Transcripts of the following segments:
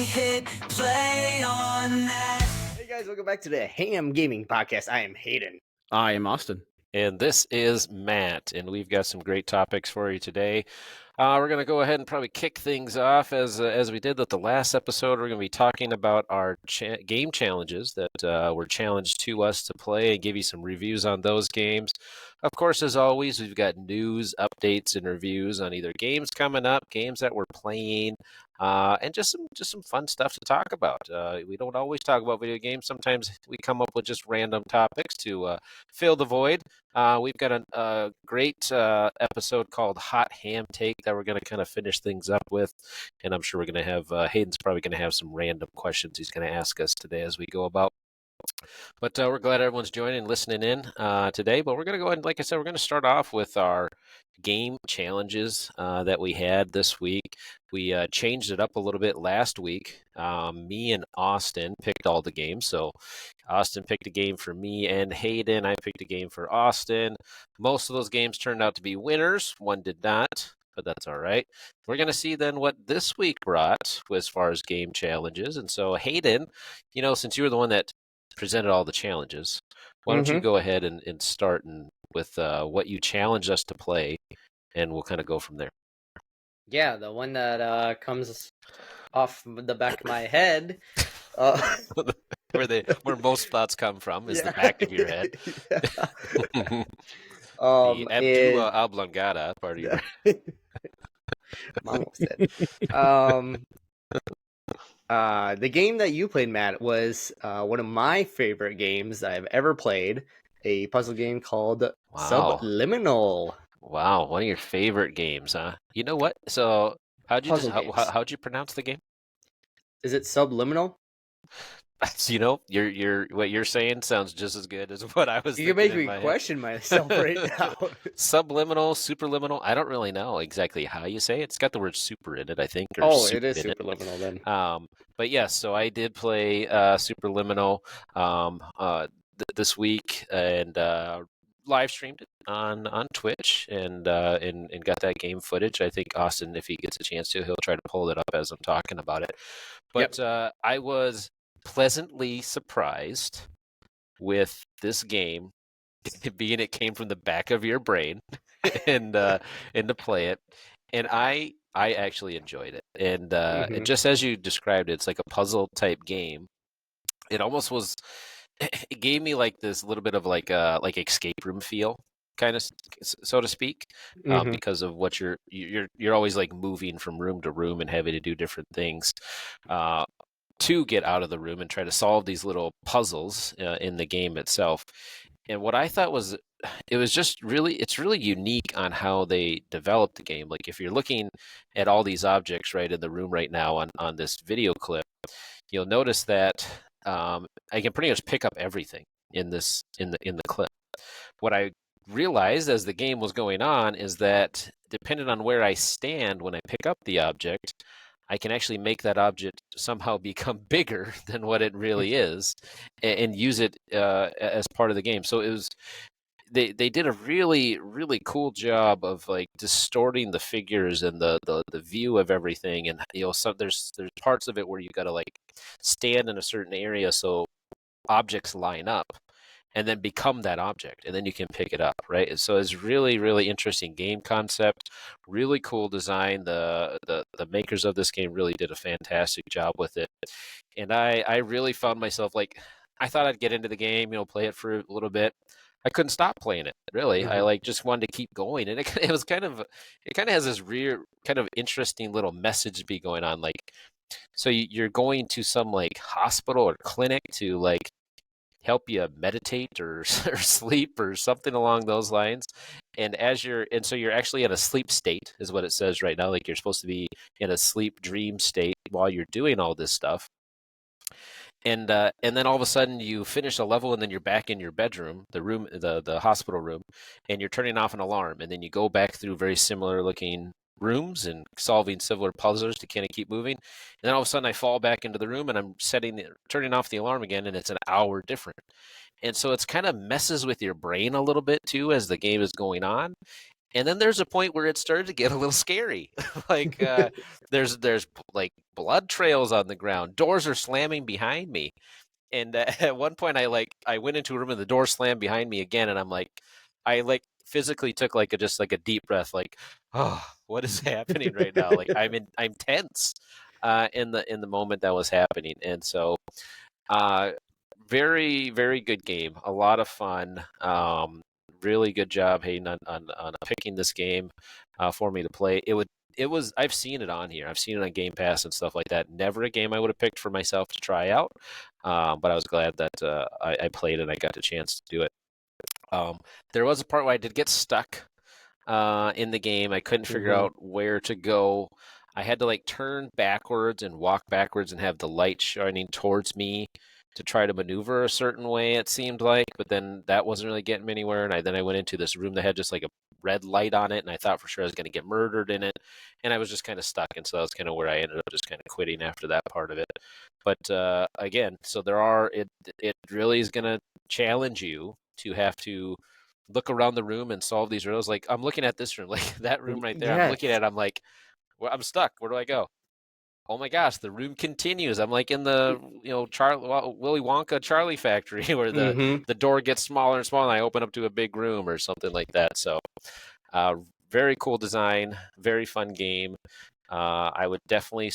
hit play on that. Hey guys, welcome back to the H.A.M Gaming Podcast. I am Hayden. I am Austin. And this is Matt, and we've got some great topics for you today. We're going to go ahead and probably kick things off as we did with the last episode. We're going to be talking about our game challenges that were challenged to us to play and give you some reviews on those games. Of course, as always, we've got news, updates, and reviews on either games coming up, games that we're playing, and just some fun stuff to talk about. We don't always talk about video games. Sometimes we come up with just random topics to fill the void. We've got a great episode called Hot Ham Take that we're going to kind of finish things up with, and I'm sure we're going to have Hayden's probably going to have some random questions he's going to ask us today as we go about. But we're glad everyone's joining and listening in today. But we're going to go ahead and, like I said, we're going to start off with our game challenges that we had this week. We changed it up a little bit last week. Me and Austin picked all the games. So Austin picked a game for me and Hayden. I picked a game for Austin. Most of those games turned out to be winners. One did not, but that's all right. We're going to see then what this week brought as far as game challenges. And so Hayden, since you were the one that presented all the challenges, why don't you go ahead and start with what you challenged us to play, and we'll kind of go from there. Yeah, the one that comes off the back of my head. Where most thoughts come from is the back of your head. The Abdullah Oblongata part of your Mom said. The game that you played, Matt, was one of my favorite games I've ever played. A puzzle game called Subliminal. Wow, one of your favorite games, huh? You know what? So how'd you pronounce the game? Is it Subliminal? You're what you're saying sounds just as good as what I was. You can make me question myself right now. Subliminal, superliminal. I don't really know exactly how you say it. It's got the word super in it, I think. It is superliminal then. But yes, so I did play Superliminal this week and live streamed it on Twitch and got that game footage. I think Austin, if he gets a chance to, he'll try to pull it up as I'm talking about it. But I was pleasantly surprised with this game, being it came from the back of your brain and to play it, and I actually enjoyed it. And just as you described it, it's like a puzzle type game. It almost was. It gave me like this little bit of like escape room feel, kind of, so to speak, because of what you're always like moving from room to room and having to do different things to get out of the room and try to solve these little puzzles in the game itself. And what I thought was, it's really unique on how they developed the game. Like if you're looking at all these objects right in the room right now on this video clip, you'll notice that I can pretty much pick up everything in the clip. What I realized as the game was going on is that depending on where I stand when I pick up the object, I can actually make that object somehow become bigger than what it really is, and use it as part of the game. So it was they did a really, really cool job of like distorting the figures and the view of everything. And there's parts of it where you got to like stand in a certain area so objects line up and then become that object, and then you can pick it up, right? And so it's really, really interesting game concept, really cool design. The makers of this game really did a fantastic job with it. And I really found myself like, I thought I'd get into the game, play it for a little bit. I couldn't stop playing it, really. I just wanted to keep going, and it has this real kind of interesting little message be going on. Like, so you're going to some like hospital or clinic to like help you meditate or sleep or something along those lines. And so you're actually in a sleep state, is what it says right now. Like you're supposed to be in a sleep dream state while you're doing all this stuff. And then all of a sudden you finish a level, and then you're back in your bedroom, the hospital room, and you're turning off an alarm, and then you go back through very similar looking rooms and solving similar puzzles to kind of keep moving. And then all of a sudden I fall back into the room, and I'm turning off the alarm again, and it's an hour different. And so it's kind of messes with your brain a little bit too as the game is going on. And then there's a point where it started to get a little scary. Like there's like blood trails on the ground. Doors are slamming behind me. And at one point I went into a room and the door slammed behind me again, and I'm like I like physically took like a just like a deep breath, like, oh, what is happening right now? Like I'm tense in the moment that was happening. And so uh very, very good game. A lot of fun. Really good job, Hayden, on picking this game for me to play. It was I've seen it on here. I've seen it on Game Pass and stuff like that. Never a game I would have picked for myself to try out. But I was glad that I played and I got the chance to do it. Um, there was a part where I did get stuck in the game. I couldn't figure Mhm. out where to go. I had to like turn backwards and walk backwards and have the light shining towards me to try to maneuver a certain way, it seemed like. But then that wasn't really getting me anywhere. And then I went into this room that had just like a red light on it, and I thought for sure I was going to get murdered in it. And I was just kind of stuck. And so that was kind of where I ended up just kind of quitting after that part of it. But again, so it really is going to challenge you to have to look around the room and solve these riddles. Like I'm looking at this room, like that room right there. I'm looking Yes. at it, I'm like, well, I'm stuck. Where do I go? Oh my gosh, the room continues. I'm like in the Willy Wonka Charlie factory where Mhm. the door gets smaller and smaller and I open up to a big room or something like that. So uh, very cool design, very fun game. I would definitely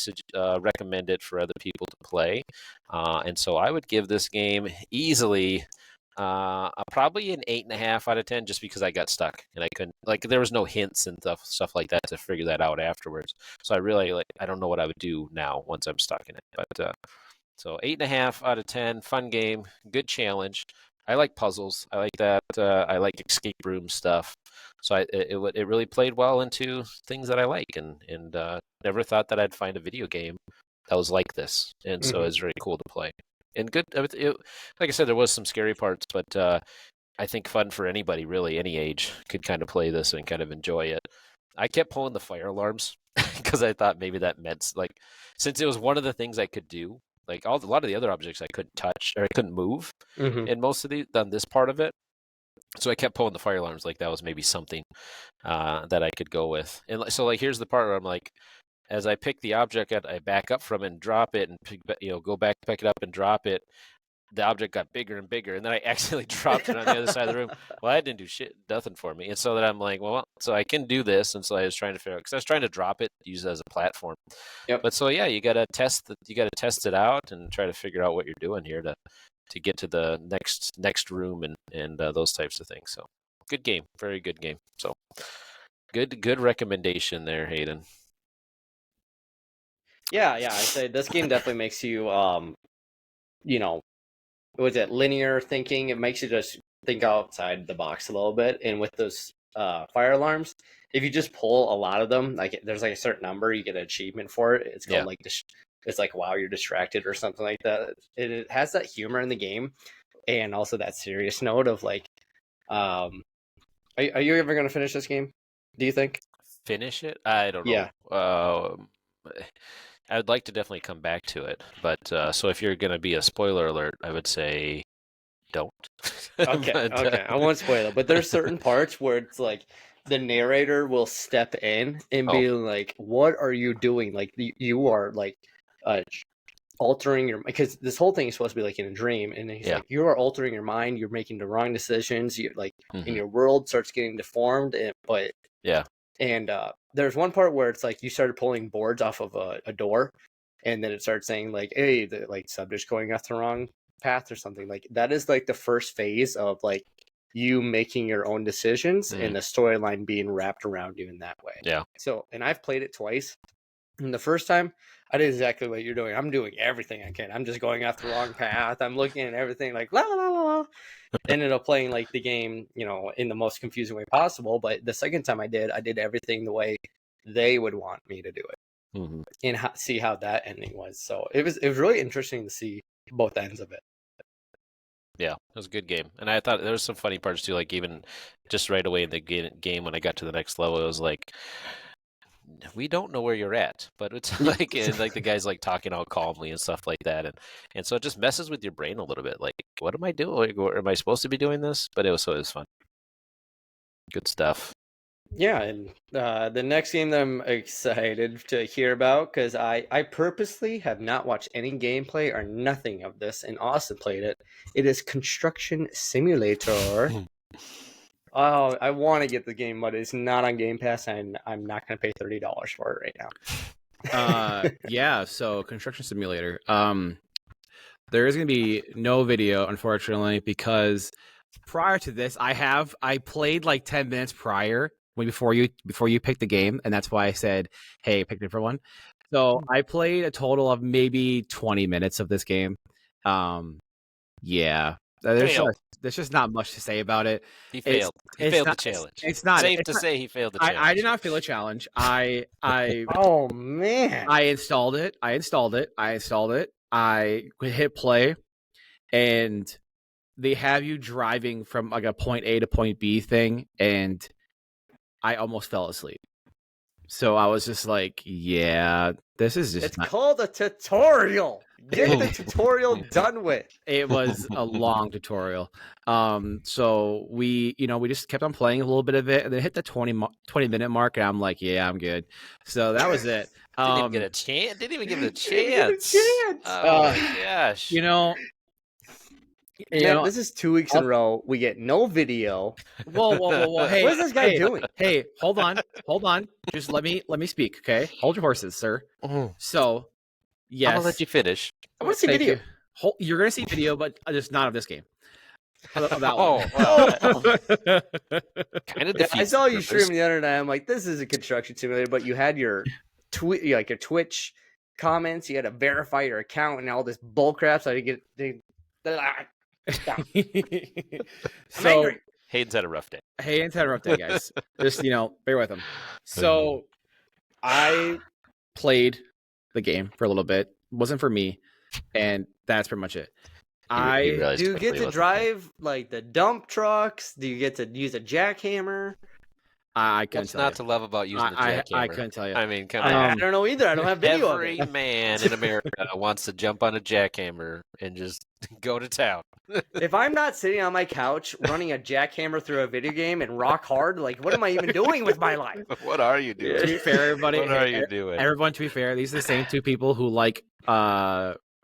recommend it for other people to play. And so I would give this game easily probably an 8.5 out of 10, just because I got stuck and I couldn't, like, there was no hints and stuff like that to figure that out afterwards. So I really like, I don't know what I would do now once I'm stuck in it. But so 8.5 out of 10, fun game, good challenge. I like puzzles. I like that. I like escape room stuff. So it really played well into things that I like, and never thought that I'd find a video game that was like this, and so Mhm. it's very cool to play. And good, like I said, there was some scary parts, but I think fun for anybody, really, any age, could kind of play this and kind of enjoy it. I kept pulling the fire alarms because I thought maybe that meant, like, since it was one of the things I could do, like a lot of the other objects I couldn't touch or I couldn't move Mhm. in most of on this part of it. So I kept pulling the fire alarms, like that was maybe something that I could go with. And so, like, here's the part where I'm like, as I pick the object up, I back up from it and drop it, and go back, pick it up and drop it. The object got bigger and bigger, and then I accidentally dropped it on the other side of the room. Well, that didn't do shit, nothing for me. And so then I'm like, well, so I can do this. And so I was trying to figure out, because I was trying to drop it, use it as a platform. Yep. But so yeah, you gotta test it out and try to figure out what you're doing here to get to the next room and those types of things. So good game, very good game. So good recommendation there, Hayden. Yeah, yeah. I say this game definitely makes you, you know, was it linear thinking? It makes you just think outside the box a little bit. And with those fire alarms, if you just pull a lot of them, like there's like a certain number, you get an achievement for it. It's Yeah. called like it's like wow, you're distracted or something like that. It has that humor in the game, and also that serious note of like, are you ever gonna finish this game? Do you think? Finish it? I don't know. Yeah. I would like to definitely come back to it, but so if you're going to be a spoiler alert, I would say don't. Okay, But okay. I won't spoil it, but there's certain parts where it's like the narrator will step in and oh be like, "What are you doing? Like you are like uh altering your because this whole thing is supposed to be like in a dream." And he's yeah, like, "You are altering your mind. You're making the wrong decisions. You like and hmm your world starts getting deformed." yeah, And there's one part where it's like you started pulling boards off of a door, and then it starts saying like, "Hey, the like subject's going off the wrong path or something." Like that is like the first phase of like you making your own decisions mm, and the storyline being wrapped around you in that way. yeah, So, and I've played it twice. And the first time, I did exactly what you're doing. I'm doing everything I can. I'm just going off the wrong path. I'm looking at everything like la la la la. Ended up playing like the game, in the most confusing way possible. But the second time I did everything the way they would want me to do it, hmm and see how that ending was. So it was really interesting to see both ends of it. yeah. It was a good game, and I thought there was some funny parts too. Like even just right away in the game when I got to the next level, it was like, we don't know where you're at, but it's like and like the guy's like talking all calmly and stuff like that, and so it just messes with your brain a little bit. Like, what am I doing? Like, am I supposed to be doing this? But it was fun. Good stuff. Yeah, and the next game that I'm excited to hear about, because I purposely have not watched any gameplay or nothing of this, and Austin played it. It is Construction Simulator. Oh, I want to get the game, but it's not on Game Pass, and I'm not going to pay $30 for it right now. Yeah, so Construction Simulator. There is going to be no video, unfortunately, because prior to this, I played like 10 minutes prior before you picked the game, and that's why I said, "Hey, pick a different one." So I played a total of maybe 20 minutes of this game. Yeah, there's just not much to say about it. He failed. He It's failed not, the challenge. It's not Safe it's to not- say he failed the challenge. I did not fail a challenge. Oh man! I installed it. I hit play, and they have you driving from like a point A to point B thing, and I almost fell asleep. So I was just like, yeah, this is just It's not... called a tutorial. Get the tutorial done with. It was a long tutorial. So we just kept on playing a little bit of it, and then hit the 20-minute mark, and I'm like, yeah, I'm good. So that was it. Didn't even get a chance. Didn't even give it a Didn't give it a chance. chance. Oh my gosh. Man, this is 2 weeks in a row. We get no video. Whoa! Hey, What is this guy doing? Hey, hold on. Just let me speak, okay? Hold your horses, sir. So, yes, I'm gonna let you finish. I want to see thank video. you. You're gonna see video, but just not of this game. Of that Oh, one. well, kind of Yeah, I defeats saw the you purpose. streaming the other night. I'm like, this is a construction simulator, but you had your your Twitch comments. You had to verify your account and all this bull crap. So I get So, angry. Hayden's had a rough day. hey, it's had a rough day, guys. Just bear with him. So, I played the game for a little bit. It wasn't for me, and that's pretty much it. He realized Do you quickly get it to wasn't drive like the dump trucks? Do you get to use a jackhammer? I couldn't What's tell not you. to love about using the I jackhammer? couldn't tell you. I mean, come I on. don't know either. I don't have video Every of it. man in America wants to jump on a jackhammer and just go to town. If I'm not sitting on my couch running a jackhammer through a video game and rock hard, like what am I even doing with my life? What are you To doing? be fair, everybody, What are you doing? everyone, to be fair, these are the same two people who like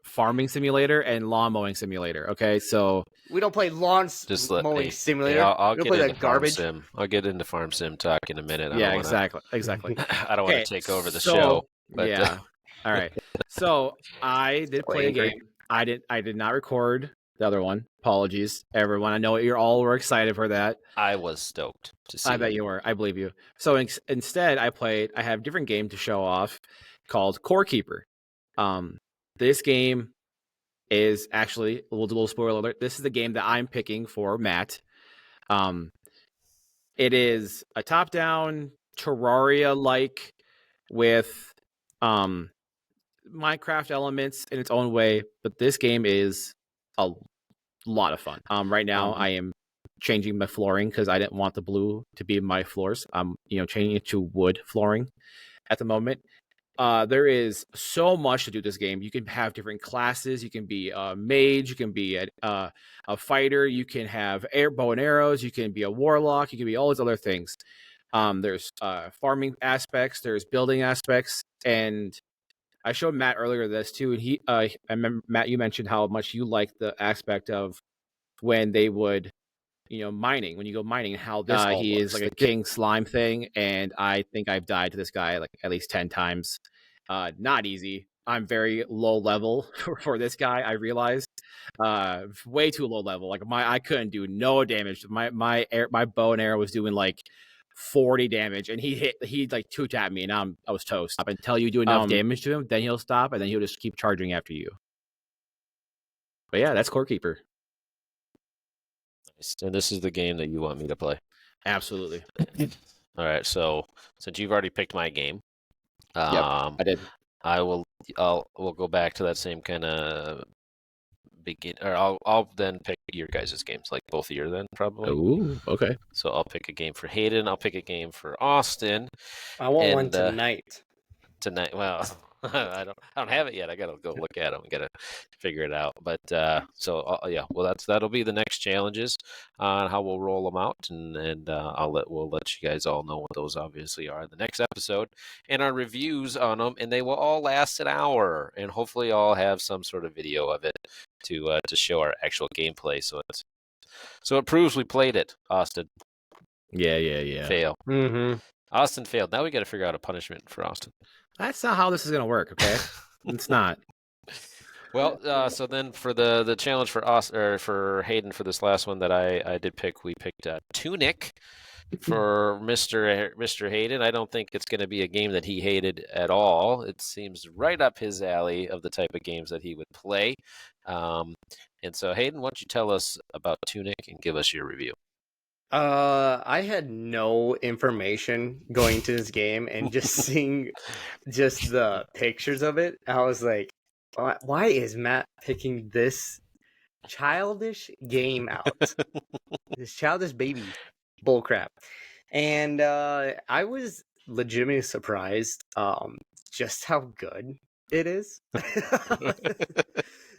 farming simulator and lawn mowing simulator. Okay, so We don't play lawn Just let mowing me. simulator. I'll we don't get play into that garbage. farm sim. I'll get into farm sim talk in a minute. yeah, I don't wanna, exactly. I don't want Okay, to take over the so, show. But, yeah. All right. So I did play a angry. game. I did not record the other one. Apologies, everyone. I know you all were excited for that. I was stoked to see. I bet you were. I believe you. So instead, I have a different game to show off called Core Keeper. This game is actually a little spoiler alert. This is the game that I'm picking for Matt. It is a top-down Terraria-like with Minecraft elements in its own way, but this game is a lot of fun. Right now, I am changing my flooring because I didn't want the blue to be my floors. I'm changing it to wood flooring at the moment. There is so much to do this game. You can have different classes. You can be a mage. You can be a fighter. You can have bow and arrows. You can be a warlock. You can be all these other things. There's farming aspects. There's building aspects. And I showed Matt earlier this too. And I remember, Matt, you mentioned how much you like the aspect of when they would mining, when you go mining, how this he is like a king slime thing, and I think I've died to this guy like at least 10 times. Not easy. I'm very low level for this guy. I realized way too low level. Like I couldn't do no damage. My bow and arrow was doing like 40 damage, and he like two tapped me, and I was toast. Up until you do enough damage to him, then he'll stop, and then he'll just keep charging after you. But yeah, that's Core Keeper. And this is the game that you want me to play. Absolutely. All right. So since you've already picked my game, I did. We'll go back to that same kind of begin, or I'll then pick your guys' games, like both of you then probably. Ooh, okay. So I'll pick a game for Hayden. I'll pick a game for Austin. I want one tonight. Tonight, well, I don't have it yet. I gotta go look at them. I gotta figure it out. But yeah, well that'll be the next challenges on how we'll roll them out, and we'll let you guys all know what those obviously are in the next episode, and our reviews on them, and they will all last an hour, and hopefully all have some sort of video of it to show our actual gameplay. So it proves we played it. Austin Yeah. fail. Mm-hmm. Austin failed. Now we got to figure out a punishment for Austin. That's not how this is gonna work. Okay, it's not. Well, so then for the challenge for us or for Hayden for this last one that I did pick, we picked Tunic for Mr. Hayden. I don't think it's going to be a game that he hated at all. It seems right up his alley of the type of games that he would play. And so Hayden, why don't you tell us about Tunic and give us your review? I had no information going to this game, and just seeing just the pictures of it, I was like, why is Matt picking this childish game out? This childish baby bullcrap. And I was legitimately surprised just how good it is.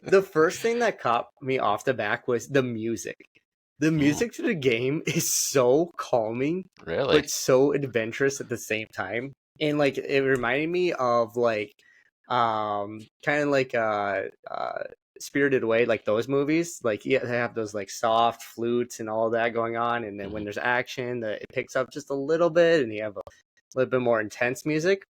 The first thing that caught me off the back was the music. The music to the game is so calming, Really? but so adventurous at the same time. And like it reminded me of like kind of like Spirited Away, like those movies. Like yeah, they have those like soft flutes and all that going on, and then when there's action, it picks up just a little bit, and you have a little bit more intense music.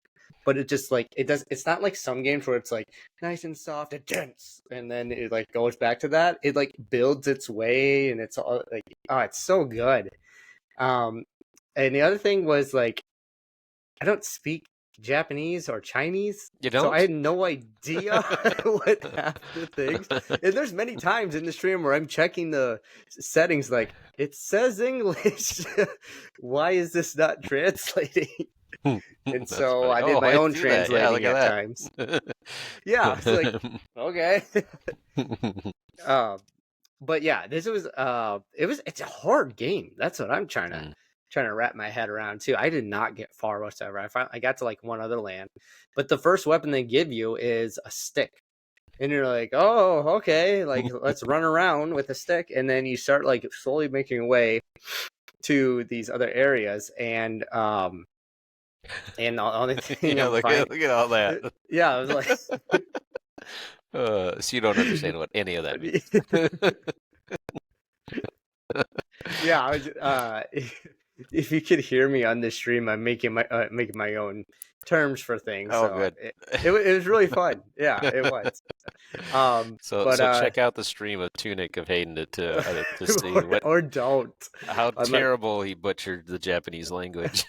But it just like it's not like some games where it's like nice and soft and dense, and then it like goes back to that. It like builds its way, and it's all like, oh, it's so good. And the other thing was like, I don't speak Japanese or Chinese, You don't? so I had no idea what half the things. And there's many times in the stream where I'm checking the settings, like it says English. Why is this not translating? And That's so funny. I did my I own see that. Yeah, look translating at at times. Yeah, I was like, okay. But yeah, this was it's a hard game. That's what I'm trying to wrap my head around too. I did not get far whatsoever. I got to like one other land, but the first weapon they give you is a stick, and you're like, oh, okay, like let's run around with a stick, and then you start like slowly making your way to these other areas, and the only thing yeah, I'm look at all that. yeah, I was like, So you don't understand what any of that means. yeah, I was, if you could hear me on this stream, I'm making my own terms for things. Oh, so good. It was really fun. Yeah, it was. So check out the stream of Tunic of Hayden to see or don't. how I'm terrible he butchered the Japanese language.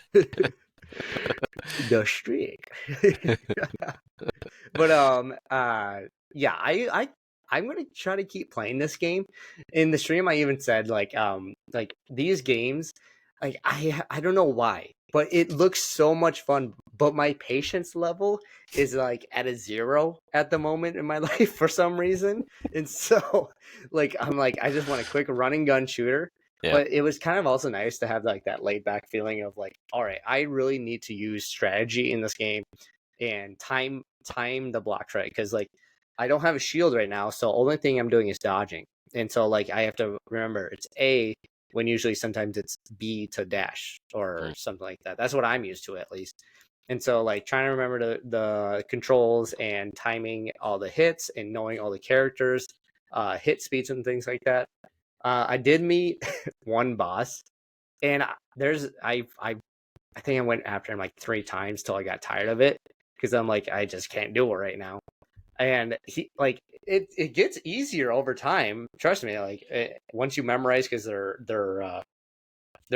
The streak. But yeah, I'm gonna try to keep playing this game. In the stream I even said like these games, like I don't know why, but it looks so much fun, but my patience level is like at a 0 at the moment in my life for some reason. And so like I'm like, I just want a quick run and gun shooter. Yeah. But it was kind of also nice to have like that laid back feeling of like, all right, I really need to use strategy in this game and time the blocks right, because like I don't have a shield right now, so only thing I'm doing is dodging, and so like I have to remember it's A when usually sometimes it's B to dash or something like that. That's what I'm used to at least. And so like trying to remember the controls and timing all the hits and knowing all the characters, hit speeds and things like that. I did meet one boss, and I think I went after him like 3 times till I got tired of it, because I'm like, I just can't do it right now. And he like it gets easier over time. Trust me, like once you memorize, because their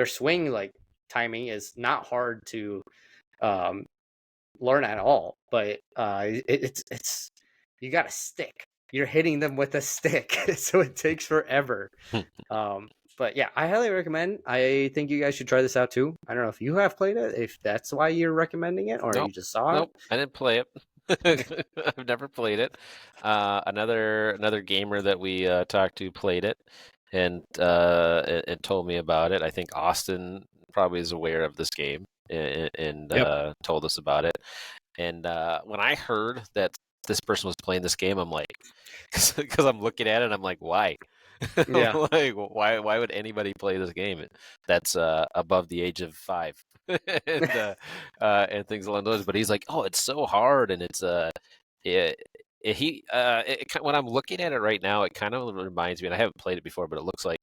swing like timing is not hard to learn at all. But it's you got a stick. You're hitting them with a stick, so it takes forever. But yeah, I highly recommend. I think you guys should try this out too. I don't know if you have played it, if that's why you're recommending it, or you just saw Nope, I didn't play it. I've never played it. Another gamer that we talked to played it and told me about it. I think Austin probably is aware of this game and Yep. told us about it. And when I heard that this person was playing this game, I'm like, because I'm looking at it, and I'm like, why? Yeah. Like, why would anybody play this game that's above the age of 5 and things along those? But he's like, oh, it's so hard, and it's when I'm looking at it right now, it kind of reminds me, and I haven't played it before, but it looks like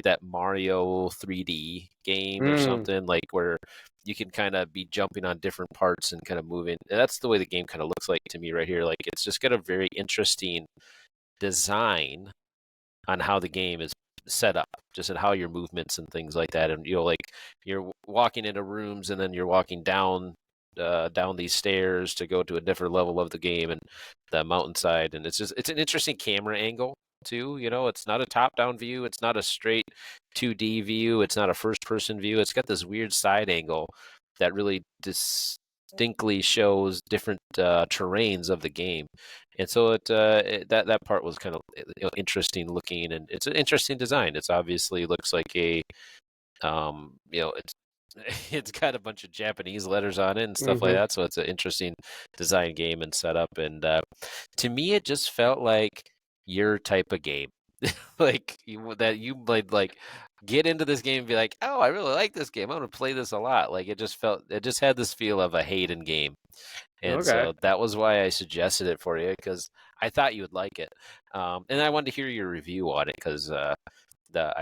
that Mario 3D game or something, like where you can kind of be jumping on different parts and kind of moving. And that's the way the game kind of looks like to me right here. Like it's just got a very interesting design on how the game is set up, just in how your movements and things like that. And like you're walking into rooms and then you're walking down these stairs to go to a different level of the game and the mountainside. And it's an interesting camera angle too. It's not a top-down view. It's not a straight 2D view. It's not a first-person view. It's got this weird side angle that really distinctly shows different terrains of the game. And so that part was kind of interesting looking, and it's an interesting design. It's obviously looks like a it's got a bunch of Japanese letters on it and stuff like that. So it's an interesting design game and setup. And to me, it just felt like your type of game, like you might like get into this game and be like, oh, I really like this game. I'm gonna play this a lot. Like it just had this feel of a Hayden game. And so that was why I suggested it for you, because I thought you would like it. And I wanted to hear your review on it because I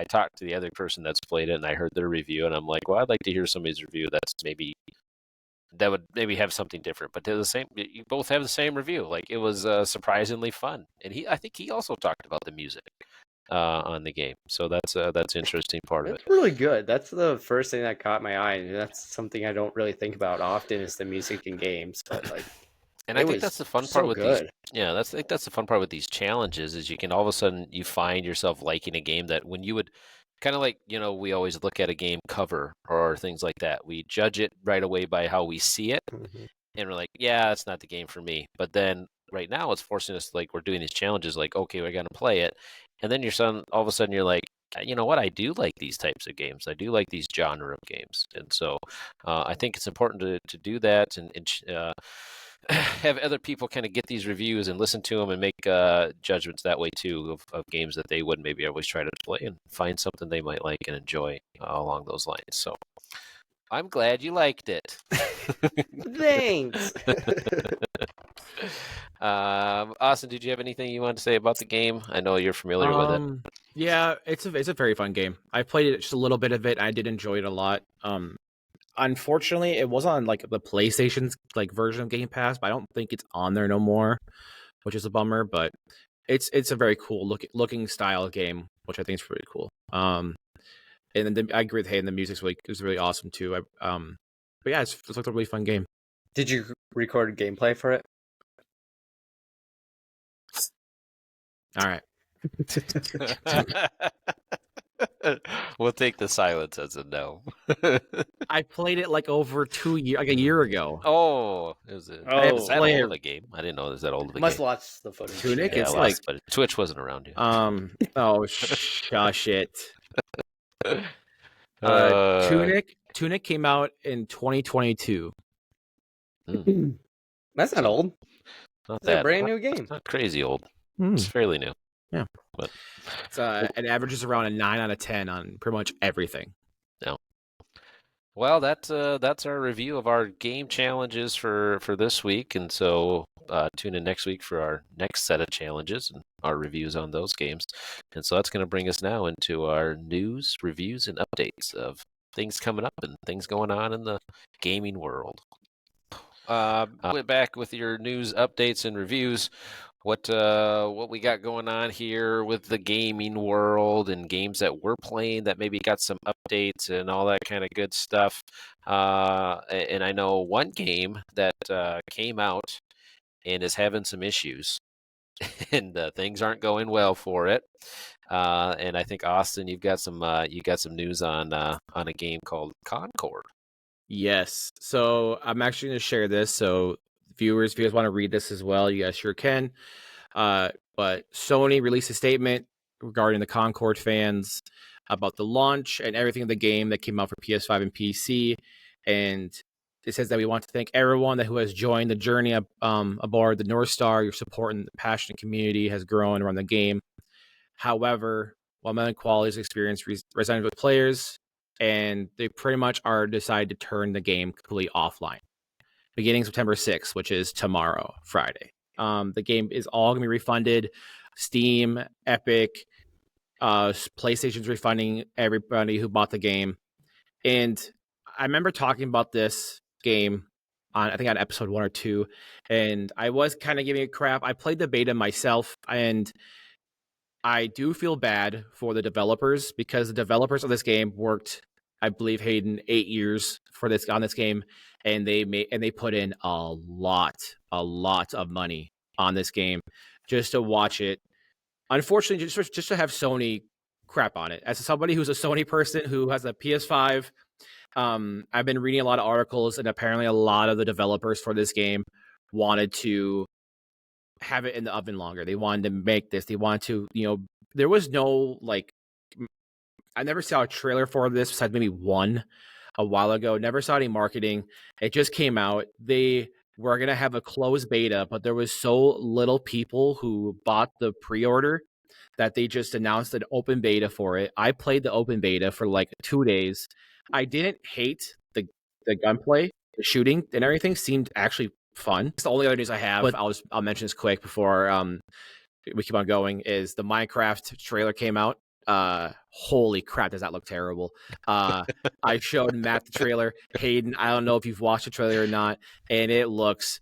talked to the other person that's played it and I heard their review and I'm like, well, I'd like to hear somebody's review that would maybe have something different. But they're the same. You both have the same review. Like it was surprisingly fun. And I think he also talked about the music on the game. So that's an interesting part of it. It's really good. That's the first thing that caught my eye, and that's something I don't really think about often is the music in games. But like, and I think that's the fun part with these. Yeah, I think that's the fun part with these challenges is you can all of a sudden you find yourself liking a game that when you would kind of like we always look at a game cover or things like that. We judge it right away by how we see it, and we're like, yeah, that's not the game for me. But then right now it's forcing us like we're doing these challenges, like okay, we're gonna play it, and then all of a sudden you're like, you know what? I do like these types of games. I do like these genre of games, and so I think it's important to do that and have other people kind of get these reviews and listen to them and make judgments that way too of games that they wouldn't maybe always try to play and find something they might like and enjoy along those lines. So I'm glad you liked it. Thanks. Austin, did you have anything you wanted to say about the game? I know you're familiar with it. Yeah, it's a very fun game. I played it just a little bit of it. And I did enjoy it a lot. Unfortunately, it was on like the PlayStation's like version of Game Pass, but I don't think it's on there no more, which is a bummer. But it's a very cool looking style game, which I think is pretty cool. And then I agree with Hayden. The music's really awesome too. But yeah, it's like a really fun game. Did you record gameplay for it? All right. We'll take the silence as a no. I played it like over like a year ago. Oh, is it? Oh, Is that old of a game? I didn't know it was that old of a Must game. watch the footage. Tunic? Yeah, It's like but Twitch wasn't around yet. Oh, shush it. Tunic came out in 2022. That's not old. Not It's a brand new game. It's not crazy old. It's fairly new. Yeah, but it averages around a 9 out of 10 on pretty much everything. No. Well, that's our review of our game challenges for this week, and so tune in next week for our next set of challenges and our reviews on those games. And so that's going to bring us now into our news, reviews, and updates of things coming up and things going on in the gaming world. Went back with your news updates and reviews. What we got going on here with the gaming world and games that we're playing that maybe got some updates and all that kind of good stuff. And I know one game that came out and is having some issues, and things aren't going well for it. And I think Austin, you've got some news on a game called Concord. Yes. So I'm actually going to share this. So viewers, if you guys want to read this as well, you guys sure can. But Sony released a statement regarding the Concord fans about the launch and everything of the game that came out for PS5 and PC. And it says that we want to thank everyone who has joined the journey aboard the North Star. Your support and passionate community has grown around the game. However, while many qualities experience resonated with players, and they pretty much are decided to turn the game completely offline, beginning September 6th, which is tomorrow, Friday. The game is all going to be refunded. Steam, Epic, PlayStation's refunding everybody who bought the game. And I remember talking about this game on, I think, on episode 1 or 2, and I was kind of giving it crap. I played the beta myself, and I do feel bad for the developers, because the developers of this game worked, I believe, Hayden, 8 years for this on this game, and they put in a lot of money on this game just to watch it. Unfortunately, just to have Sony crap on it. As somebody who's a Sony person who has a PS5, I've been reading a lot of articles, and apparently a lot of the developers for this game wanted to have it in the oven longer. They wanted to make this. They wanted to, there was no, like, I never saw a trailer for this besides maybe one a while ago. Never saw any marketing. It just came out. They were going to have a closed beta, but there was so little people who bought the pre-order that they just announced an open beta for it. I played the open beta for like 2 days. I didn't hate the gunplay. The shooting and everything seemed actually fun. It's the only other news I have, but I'll mention this quick before we keep on going, is the Minecraft trailer came out. Holy crap, does that look terrible? I showed Matt the trailer. Hayden, I don't know if you've watched the trailer or not, and it looks...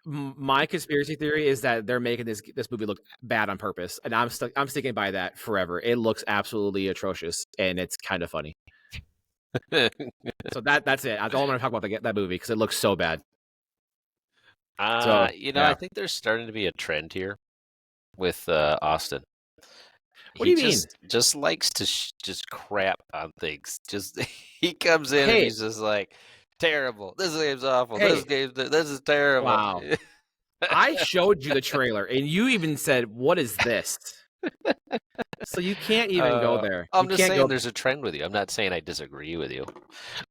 My conspiracy theory is that they're making this movie look bad on purpose, and I'm sticking by that forever. It looks absolutely atrocious, and it's kind of funny. So that's it. That's all I'm going to talk about that movie, because it looks so bad. I think there's starting to be a trend here with Austin. What do you mean? Just likes to just crap on things. Just he comes in and he's just like, terrible. This game's awful. This is terrible. Wow. I showed you the trailer, and you even said, "What is this?" So you can't even go there. I'm just saying there's a trend with you. I'm not saying I disagree with you,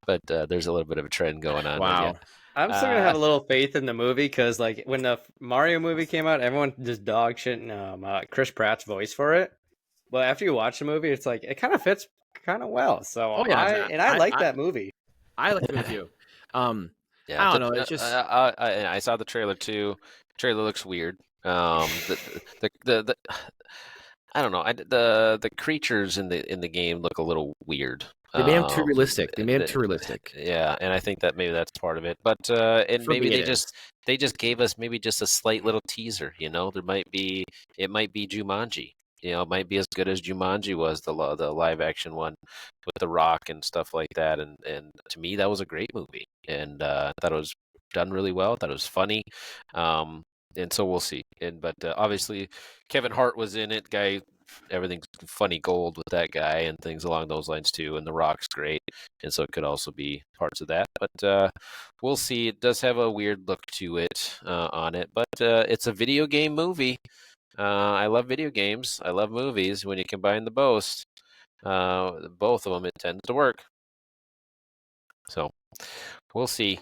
but there's a little bit of a trend going on. Wow. I'm still gonna have a little faith in the movie, because like when the Mario movie came out, everyone just dog shitting Chris Pratt's voice for it. But after you watch the movie, it's like it kind of fits kind of well. So I like that movie. I like the movie too. Yeah, I don't know. It's just I saw the trailer too. Trailer looks weird. The I don't know. The creatures in the game look a little weird. They made them too realistic. Yeah, and I think that maybe that's part of it. But and maybe they just gave us maybe just a slight little teaser. It might be Jumanji. It might be as good as Jumanji was, the live action one with The Rock and stuff like that. And to me, that was a great movie, and I thought it was done really well. I thought it was funny. And so we'll see. But obviously, Kevin Hart was in it. Guy, everything's funny gold with that guy, and things along those lines too. And The Rock's great, and so it could also be parts of that. But we'll see. It does have a weird look to it on it, but it's a video game movie. I love video games. I love movies. When you combine both of them, it tends to work. So we'll see.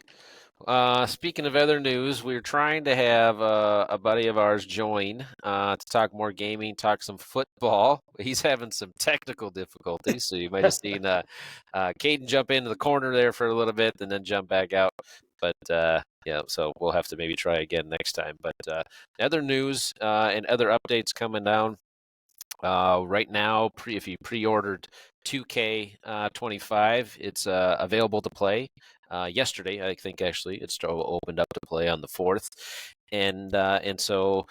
Speaking of other news, we're trying to have a buddy of ours join to talk more gaming, talk some football. He's having some technical difficulties, so you might have seen Caden jump into the corner there for a little bit and then jump back out. But so we'll have to maybe try again next time. But other news and other updates coming down right now. If you pre-ordered 2K25, it's available to play. Yesterday, I think actually, it's opened up to play on the 4th, and so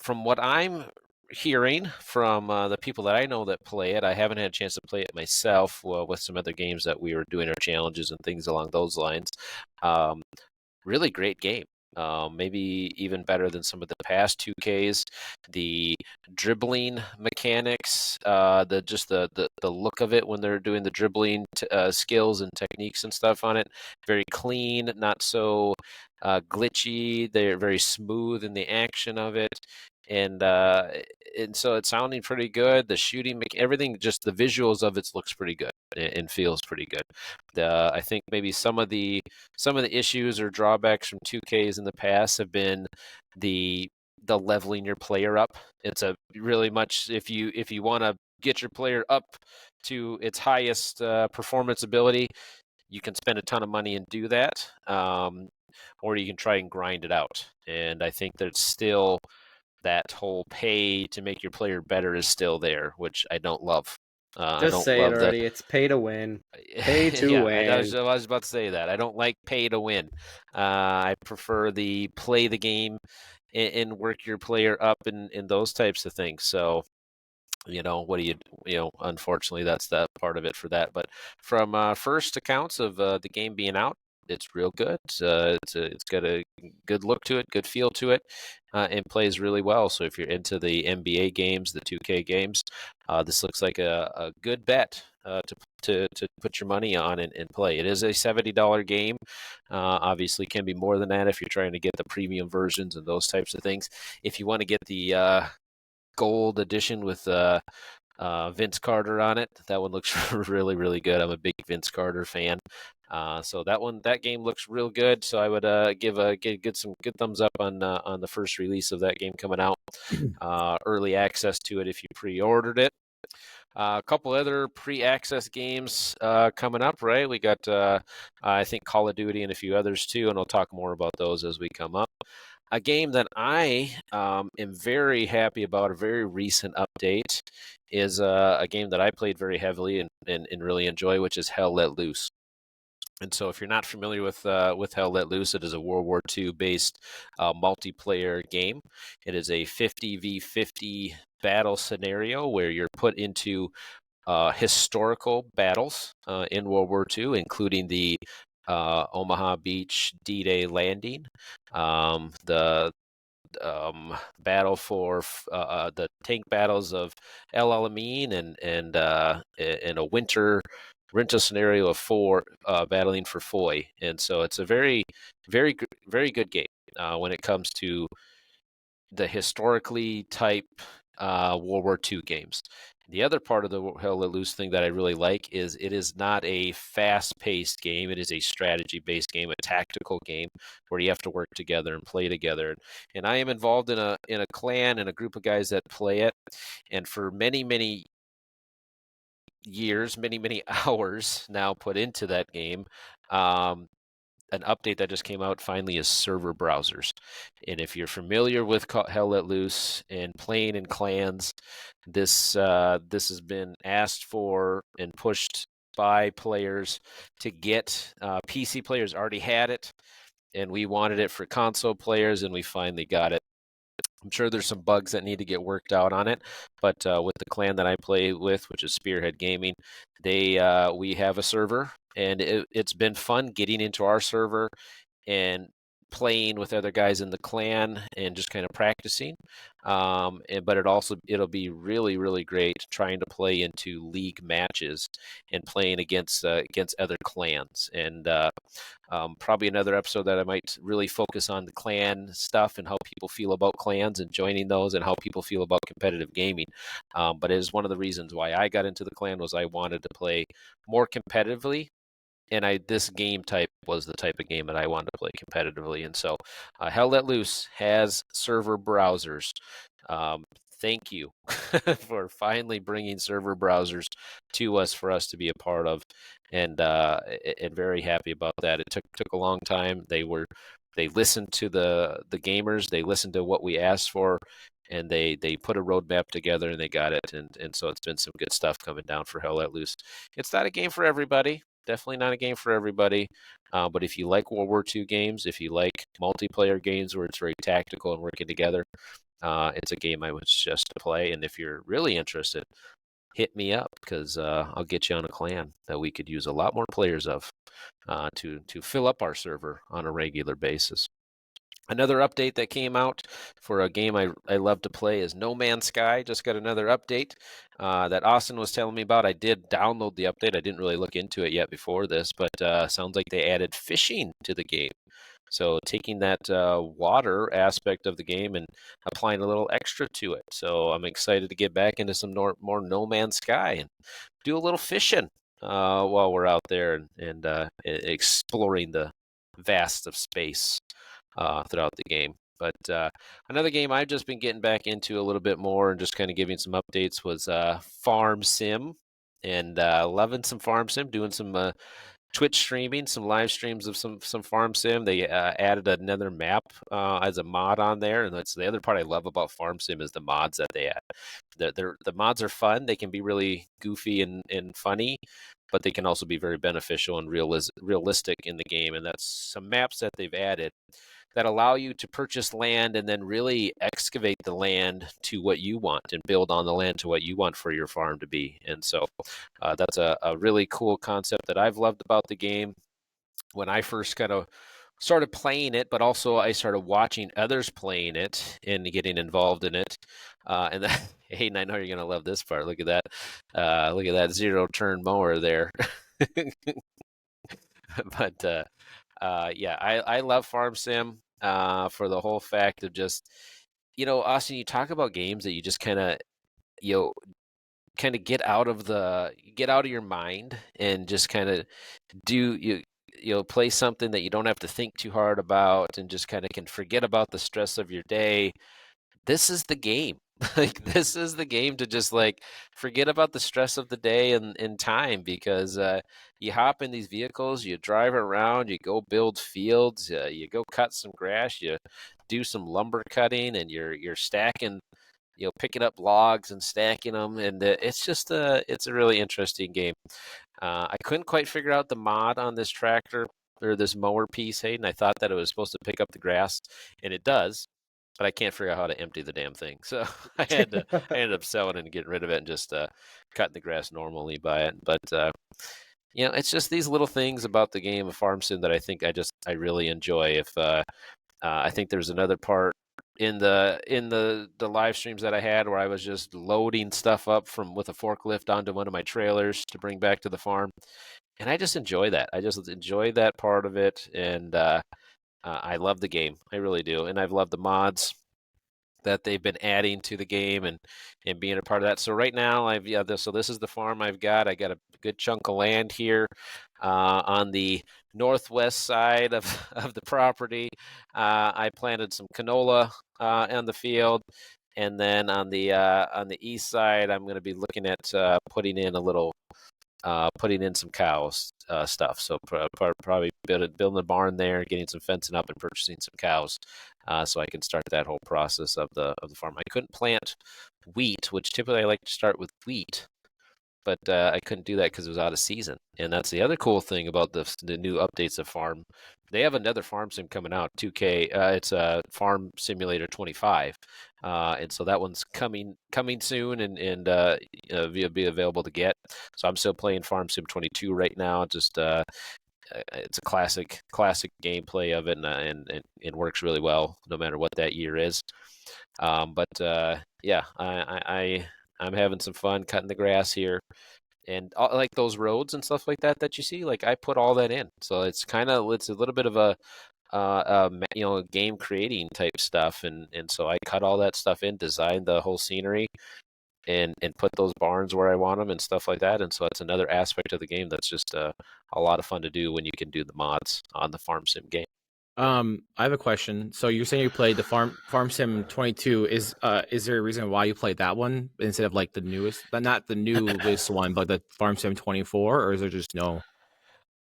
from what I'm hearing from the people that I know that play it, I haven't had a chance to play it myself. Well, with some other games that we were doing our challenges and things along those lines. Really great game. Maybe even better than some of the past 2Ks. The dribbling mechanics, the look of it when they're doing the dribbling skills and techniques and stuff on it, very clean, not so glitchy. They're very smooth in the action of it, and so it's sounding pretty good. The shooting, everything, just the visuals of it looks pretty good and feels pretty good. I think maybe some of the issues or drawbacks from 2Ks in the past have been the leveling your player up. It's a really much if you want to get your player up to its highest performance ability, you can spend a ton of money and do that, or you can try and grind it out. And I think there's still that whole pay to make your player better is still there, which I don't love. I Just don't say it love already. It's pay to win. Pay to yeah, win. I was about to say that. I don't like pay to win. I prefer the play the game and work your player up and those types of things. So, what do unfortunately, that's that part of it for that. But from first accounts of the game being out, it's real good. It's got a good look to it, good feel to it, and plays really well. So if you're into the NBA games, the 2K games, this looks like a good bet to put your money on and play. It is a $70 game. Obviously, can be more than that if you're trying to get the premium versions and those types of things. If you want to get the gold edition with Vince Carter on it. That one looks really, really good. I'm a big Vince Carter fan. So that game looks real good. So I would give some good thumbs up on the first release of that game coming out. Early access to it if you pre-ordered it. A couple other pre-access games coming up, right? We got, I think, Call of Duty and a few others too, and I'll talk more about those as we come up. A game that I am very happy about, a very recent update, is a game that I played very heavily and really enjoy, which is Hell Let Loose. And so, if you're not familiar with Hell Let Loose, it is a World War II based multiplayer game. It is a 50v50 battle scenario where you're put into historical battles in World War II, including the Omaha Beach D-Day landing, the battle for the tank battles of El Alamein, and in a winter scenario of battling for Foy. And so it's a very, very, very good game when it comes to the historically type World War II games. The other part of the Hell Let Loose thing that I really like is it is not a fast-paced game. It is a strategy-based game, a tactical game where you have to work together and play together. And I am involved in a clan and a group of guys that play it. And for many, many years, many, many hours now put into that game, an update that just came out finally is server browsers. And if you're familiar with Hell Let Loose and playing in clans, this has been asked for and pushed by players to get. PC players already had it, and we wanted it for console players, and we finally got it. I'm sure there's some bugs that need to get worked out on it, but with the clan that I play with, which is Spearhead Gaming, we have a server, and it's been fun getting into our server and playing with other guys in the clan and just kind of practicing. But it'll be really, really great trying to play into league matches and playing against other clans. And probably another episode that I might really focus on the clan stuff and how people feel about clans and joining those and how people feel about competitive gaming. But it is one of the reasons why I got into the clan was I wanted to play more competitively, and this game type was the type of game that I wanted to play competitively. And so Hell Let Loose has server browsers. Thank you for finally bringing server browsers to us for us to be a part of, and very happy about that. It took a long time. They listened to the gamers. They listened to what we asked for, and they put a roadmap together and they got it. And so it's been some good stuff coming down for Hell Let Loose. It's not a game for everybody. Definitely not a game for everybody. But if you like World War II games, if you like multiplayer games where it's very tactical and working together, it's a game I would suggest to play. And if you're really interested, hit me up because I'll get you on a clan that we could use a lot more players of to fill up our server on a regular basis. Another update that came out for a game I love to play is No Man's Sky. Just got another update that Austin was telling me about. I did download the update. I didn't really look into it yet before this, but sounds like they added fishing to the game, So taking that water aspect of the game and applying a little extra to it. So I'm excited to get back into some more No Man's Sky and do a little fishing while we're out there and exploring the vast of space throughout the game. But another game I've just been getting back into a little bit more and just kind of giving some updates was Farm Sim. And loving some Farm Sim, doing some Twitch streaming, some live streams of some Farm Sim. They added another map as a mod on there, and that's the other part I love about Farm Sim is the mods that they add. The mods are fun. They can be really goofy and funny, but they can also be very beneficial and realistic in the game. And that's some maps that they've added that allow you to purchase land and then really excavate the land to what you want and build on the land to what you want for your farm to be. And so that's a really cool concept that I've loved about the game when I first kind of started playing it, but also I started watching others playing it and getting involved in it. And then, Hayden, I know you're going to love this part. Look at that. Look at that zero turn mower there. But yeah, I love Farm Sim for the whole fact of just, Austin, you talk about games that you just you know, kind of get out of your mind and just kind of do play something that you don't have to think too hard about and just kind of can forget about the stress of your day. This is the game. Like this is the game to just like forget about the stress of the day and time because you hop in these vehicles, you drive around, you go build fields, you go cut some grass, you do some lumber cutting, and you're stacking, picking up logs and stacking them, and it's just it's a really interesting game. I couldn't quite figure out the mod on this tractor or this mower piece, Hayden. I thought that it was supposed to pick up the grass, and it does, but I can't figure out how to empty the damn thing. So I ended up selling it and getting rid of it and just cutting the grass normally by it. But it's just these little things about the game of Farm Sim that I think I really enjoy. If I think there's another part in the live streams that I had where I was just loading stuff up with a forklift onto one of my trailers to bring back to the farm, and I just enjoy that. I just enjoy that part of it, and I love the game. I really do, and I've loved the mods that they've been adding to the game and being a part of that. So right now this is the farm I've got. I got a good chunk of land here on the northwest side of of the property. I planted some canola on the field, and then on the east side, I'm going to be looking at putting in some cows stuff. So probably building a barn there, getting some fencing up, and purchasing some cows, so I can start that whole process of the farm. I couldn't plant wheat, which typically I like to start with wheat, but I couldn't do that because it was out of season. And that's the other cool thing about the new updates of Farm. They have another Farm Sim coming out, 2K. It's Farm Simulator 25, and so that one's coming soon and be available to get. So I'm still playing Farm Sim 22 right now. Just it's a classic gameplay of it, and it works really well no matter what that year is. But yeah, I'm having some fun cutting the grass here, and like those roads and stuff like that you see, like I put all that in. So it's a little bit of a game creating type stuff, and so I cut all that stuff in, designed the whole scenery, and put those barns where I want them and stuff like that. And so it's another aspect of the game that's just a lot of fun to do when you can do the mods on the Farm Sim game. I have a question. So you're saying you played the Farm Sim 22. Is there a reason why you played that one instead of like the newest, but not the newest one, but the Farm Sim 24, or is there just no?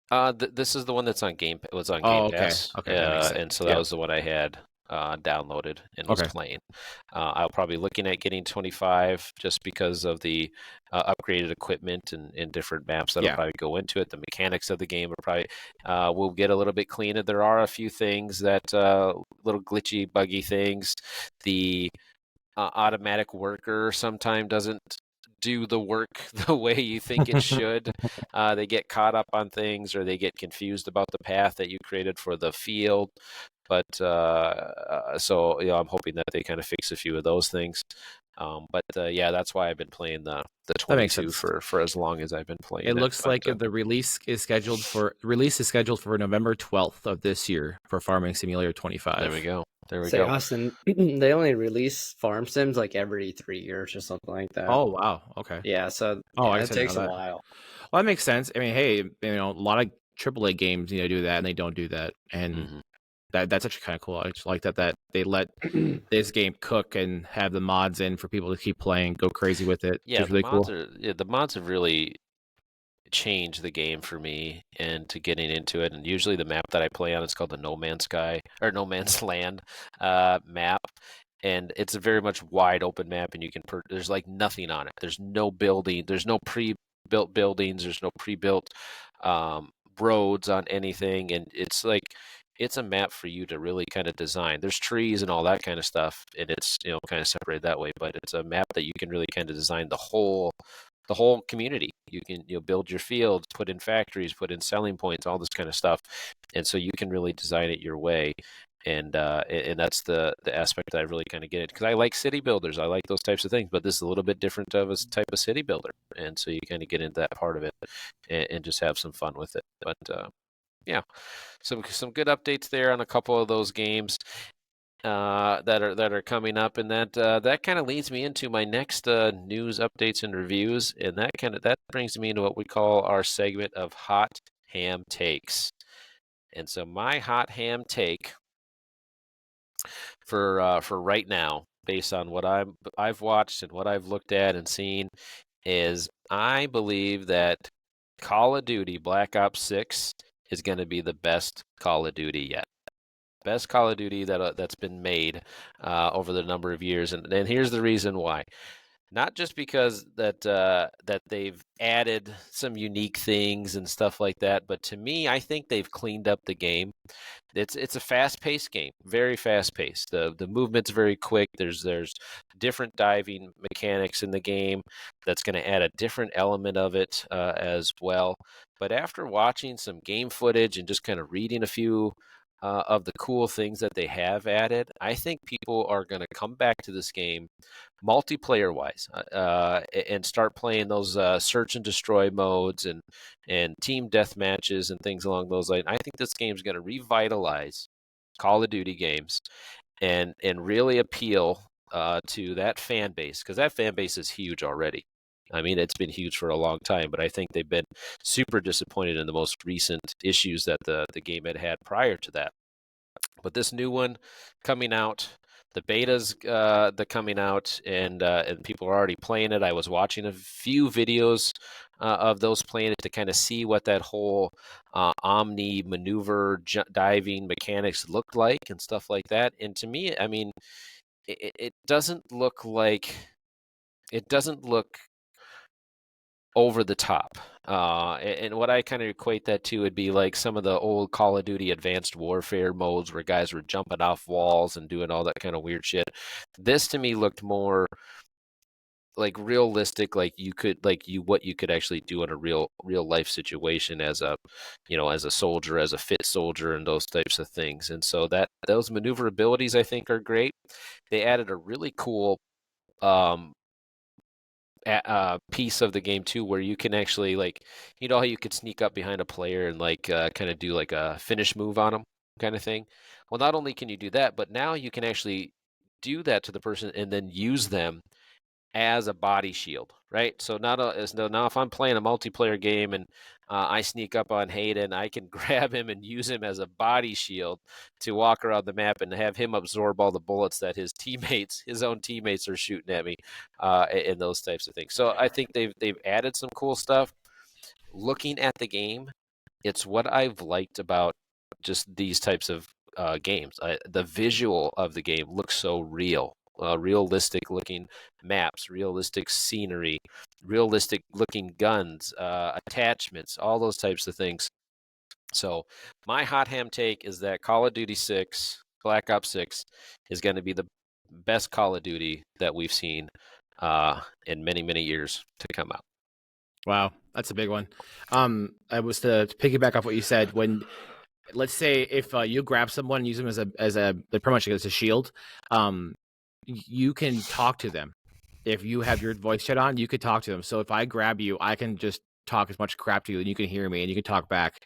This is the one that's on Game Oh, okay, Pass. okay, that makes sense. And so that Yeah, was the one I had downloaded and was okay. playing. I'll probably looking at getting 25 just because of the upgraded equipment and different maps that'll Yeah. probably go into it. The mechanics of the game are probably will get a little bit cleaner. There are a few things that little glitchy, buggy things. The automatic worker sometimes doesn't do the work the way you think it should. They get caught up on things, or they get confused about the path that you created for the field. But so I'm hoping that they kind of fix a few of those things. But yeah, that's why I've been playing the That makes 22 sense. for as long as I've been playing It it. looks But, like the release is scheduled for November 12th of this year for Farming Simulator 25. there we go. There we Say, go. Austin, they only release farm sims like every 3 years or something like that. Oh wow, okay. Yeah, so Oh, I it just didn't takes know a that. while. Well, that makes sense. I mean, hey, a lot of AAA games, do that, and they don't do that, and Mhm. that's actually kind of cool. I just like that they let this game cook and have the mods in for people to keep playing, go crazy with it. Yeah, Which is really cool. the mods have really changed the game for me into getting into it. And usually the map that I play on is called the No Man's Sky or No Man's Land map. And it's a very much wide open map, and you can there's like nothing on it. There's no building. There's no pre-built buildings. There's no pre-built roads on anything, and it's a map for you to really kind of design. There's trees and all that kind of stuff, and it's kind of separated that way. But it's a map that you can really kind of design the whole community. You can build your fields, put in factories, put in selling points, all this kind of stuff, and so you can really design it your way. And that's the aspect that I really kind of get it, because I like city builders, I like those types of things, but this is a little bit different of a type of city builder, and so you kind of get into that part of it and just have some fun with it. But yeah, some good updates there on a couple of those games that are coming up, and that kind of leads me into my next news updates and reviews, and that brings me into what we call our segment of hot ham takes. And so my hot ham take for right now, based on what I've watched and what I've looked at and seen, is I believe that Call of Duty Black Ops 6 is going to be the best Call of Duty yet. Best Call of Duty that's been made over the number of years, and here's the reason why. Not just because that they've added some unique things and stuff like that, but to me, I think they've cleaned up the game. It's a fast-paced game, very fast-paced. The movement's very quick. There's different diving mechanics in the game that's going to add a different element of it as well. But after watching some game footage and just kind of reading a few of the cool things that they have added, I think people are going to come back to this game multiplayer wise and start playing those search and destroy modes and team death matches and things along those lines. I think this game is going to revitalize Call of Duty games and really appeal to that fan base, because that fan base is huge already. I mean, it's been huge for a long time, but I think they've been super disappointed in the most recent issues that the game had prior to that. But this new one coming out, the beta's coming out, and people are already playing it. I was watching a few videos of those playing it to kind of see what that whole omni maneuver diving mechanics looked like and stuff like that. And to me, I mean, it doesn't look over the top. And what I kind of equate that to would be like some of the old Call of Duty Advanced Warfare modes where guys were jumping off walls and doing all that kind of weird shit. This to me looked more like realistic, like what you could actually do in a real life situation as a soldier, as a fit soldier, and those types of things. And so those maneuverabilities I think are great. They added a really cool piece of the game too, where you can actually, like, how you could sneak up behind a player and like kind of do like a finish move on them kind of thing. Well, not only can you do that, but now you can actually do that to the person and then use them as a body shield, right? So now if I'm playing a multiplayer game and I sneak up on Hayden, I can grab him and use him as a body shield to walk around the map and have him absorb all the bullets that his own teammates are shooting at me, and those types of things. So I think they've added some cool stuff. Looking at the game, it's what I've liked about just these types of games. The visual of the game looks so real. Realistic looking maps, realistic scenery, realistic looking guns, attachments, all those types of things. So my hot ham take is that Call of Duty 6, Black Ops 6, is going to be the best Call of Duty that we've seen in many, many years to come out. Wow, that's a big one. I was to piggyback off what you said. When, let's say, if you grab someone and use them as a pretty much as a shield, you can talk to them if you have your voice chat on, you could talk to them. So if I grab you, I can just talk as much crap to you, and you can hear me, and you can talk back.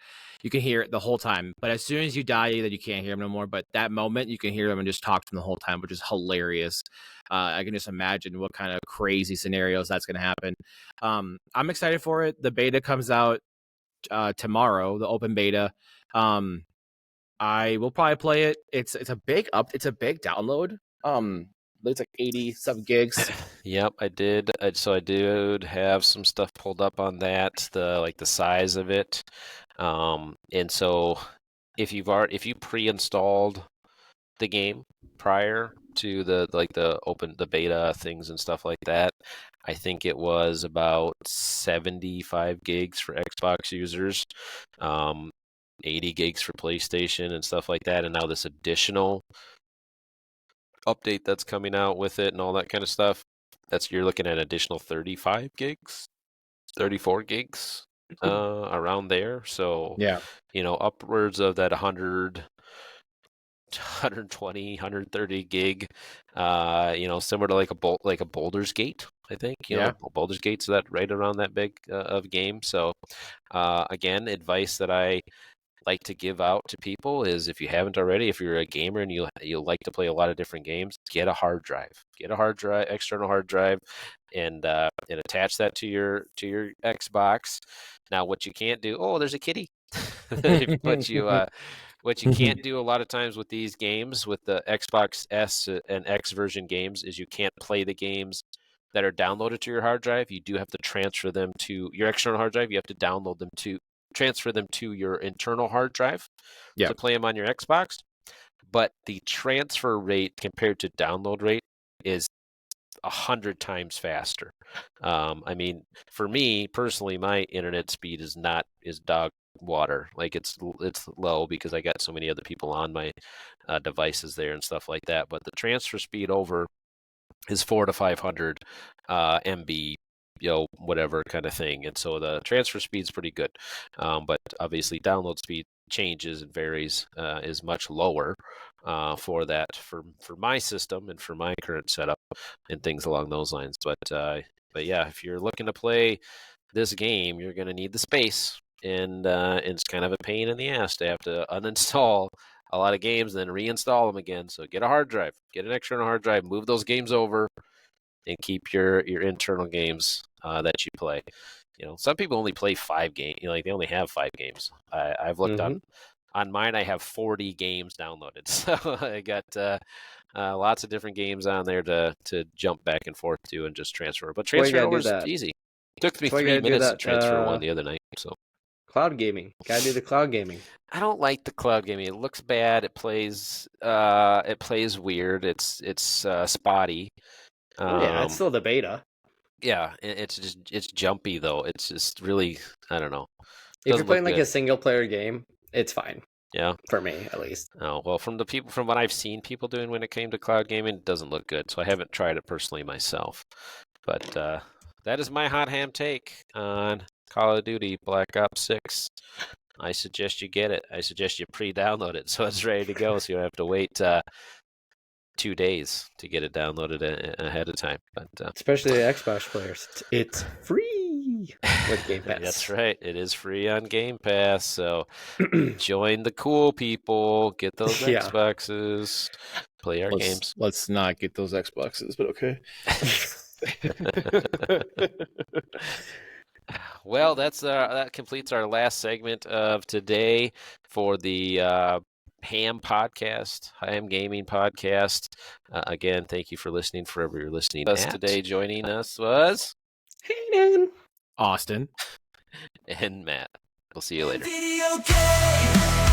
You can hear it the whole time. But as soon as you die, then you can't hear them no more. But that moment, you can hear them and just talk to them the whole time, which is hilarious. I can just imagine what kind of crazy scenarios that's going to happen. I'm excited for it. The beta comes out tomorrow, the open beta. I will probably play it. It's a big download. It's like 80 some gigs. Yep, I did. So I did have some stuff pulled up on that, the size of it. And so if you pre-installed the game prior to the beta things and stuff like that, I think it was about 75 gigs for Xbox users, 80 gigs for PlayStation and stuff like that. And now this additional update that's coming out with it and all that kind of stuff, you're looking at an additional 35 gigs, 34 gigs, around there. So Yeah. upwards of that 100, 120, 130 gig, similar to like a Baldur's Gate, I think. Baldur's Gate's right around that big of game. So again, advice that I like to give out to people is, if you haven't already, if you're a gamer and you like to play a lot of different games, get a hard drive, external hard drive, and attach that to your Xbox. Now, what you can't do, there's a kitty. What you can't do a lot of times with these games, with the Xbox S and X version games, is you can't play the games that are downloaded to your hard drive. You do have to transfer them to your external hard drive. You have to download them to transfer them to your internal hard drive to play them on your Xbox. But the transfer rate compared to download rate is 100 times faster. I mean, for me personally, my internet speed is dog water. Like it's low because I got so many other people on my devices there and stuff like that. But the transfer speed over is 400 to 500 MB, whatever kind of thing. And so the transfer speed is pretty good. But obviously download speed changes and varies, is much lower for my system and for my current setup and things along those lines. But yeah, if you're looking to play this game, you're going to need the space, and it's kind of a pain in the ass to have to uninstall a lot of games and then reinstall them again. So get a hard drive, get an external hard drive, move those games over, and keep your internal games that you play. Some people only play 5 games. They only have 5 games. I've looked on mine. I have 40 games downloaded, so I got lots of different games on there to jump back and forth to and just transfer. But transfer over is easy. It took me 3 minutes to transfer one the other night. So cloud gaming, gotta do the cloud gaming. I don't like the cloud gaming. It looks bad. It plays weird. It's spotty. It's still the beta. Yeah, it's jumpy though. It's just really, I don't know. If you're playing like a single player game, it's fine. Yeah, for me at least. Oh well, from what I've seen people doing when it came to cloud gaming, it doesn't look good. So I haven't tried it personally myself. But that is my hot ham take on Call of Duty Black Ops 6. I suggest you get it. I suggest you pre-download it so it's ready to go, so you don't have to wait 2 days to get it downloaded ahead of time. But especially the Xbox players, it's free with Game Pass. That's right. It is free on Game Pass. So join the cool people. Get those Xboxes. Play our games. Let's not get those Xboxes, but okay. Well, that completes our last segment of today for the H.A.M podcast, H.A.M Gaming podcast. Again, thank you for listening. Forever you're listening. Today joining us was Hayden, Austin, and Matt. We'll see you later. Video game.